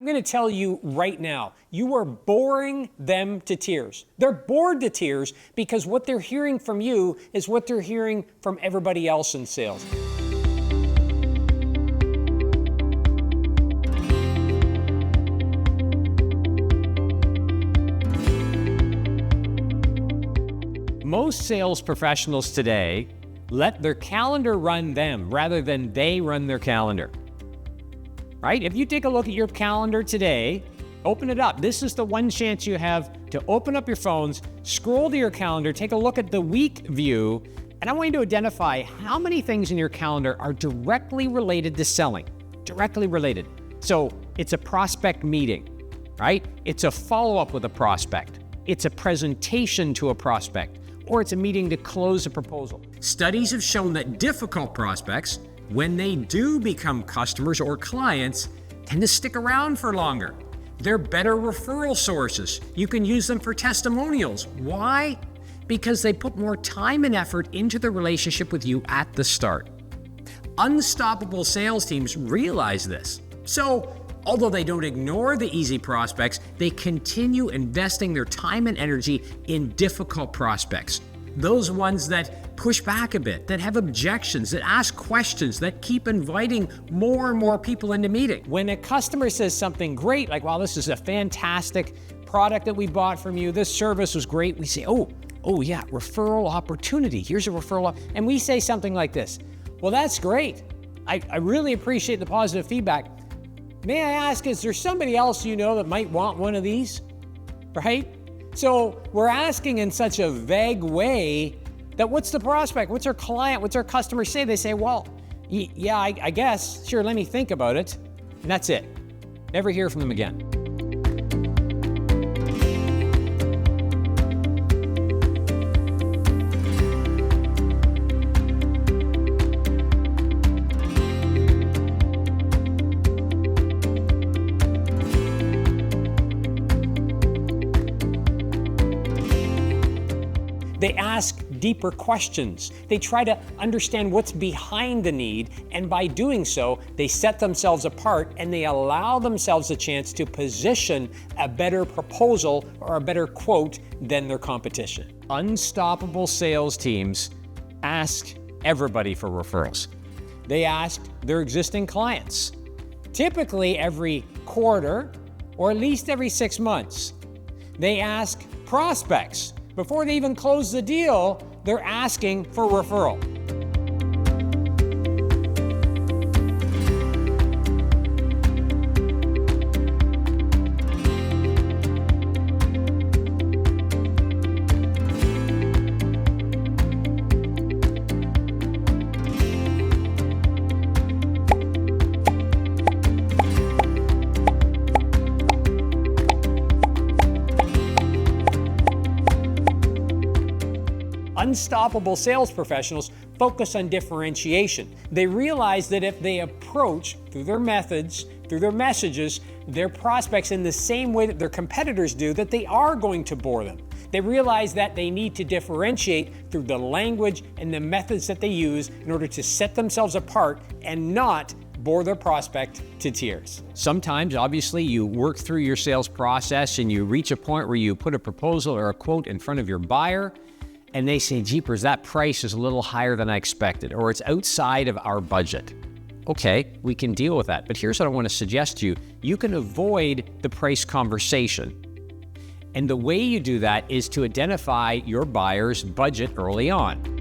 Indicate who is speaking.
Speaker 1: going to tell you right now, you are boring them to tears. They're bored to tears because what they're hearing from you is what they're hearing from everybody else in sales. Most sales professionals today let their calendar run them rather than they run their calendar. Right? If you take a look at your calendar today, open it up. This is the one chance you have to open up your phones, scroll to your calendar, take a look at the week view, and I want you to identify how many things in your calendar are directly related to selling. Directly related. So it's a prospect meeting, right? It's a follow-up with a prospect. It's a presentation to a prospect, or it's a meeting to close a proposal. Studies have shown that difficult prospects, when they do become customers or clients, tend to stick around for longer. They're better referral sources. You can use them for testimonials. Why? Because they put more time and effort into the relationship with you at the start. Unstoppable sales teams realize this. So, although they don't ignore the easy prospects, they continue investing their time and energy in difficult prospects. Those ones that push back a bit, that have objections, that ask questions, that keep inviting more and more people into meeting. When a customer says something great, like, wow, this is a fantastic product that we bought from you, this service was great, we say, oh yeah, referral opportunity, here's a referral. And we say something like this, well, that's great. I really appreciate the positive feedback. May I ask, is there somebody else you know that might want one of these, right? So we're asking in such a vague way that what's the prospect, what's our client, what's our customer say? They say, well, yeah, I guess, sure, let me think about it. And that's it. Never hear from them again. They ask deeper questions. They try to understand what's behind the need, and by doing so, they set themselves apart and they allow themselves a chance to position a better proposal or a better quote than their competition. Unstoppable sales teams ask everybody for referrals. They ask their existing clients, typically every quarter or at least every 6 months. They ask prospects. Before they even close the deal, they're asking for referral. Unstoppable sales professionals focus on differentiation. They realize that if they approach, through their methods, through their messages, their prospects in the same way that their competitors do, that they are going to bore them. They realize that they need to differentiate through the language and the methods that they use in order to set themselves apart and not bore their prospect to tears. Sometimes, obviously, you work through your sales process and you reach a point where you put a proposal or a quote in front of your buyer, and they say, jeepers, that price is a little higher than I expected, or it's outside of our budget. Okay, we can deal with that, but here's what I want to suggest to you. You can avoid the price conversation. And the way you do that is to identify your buyer's budget early on.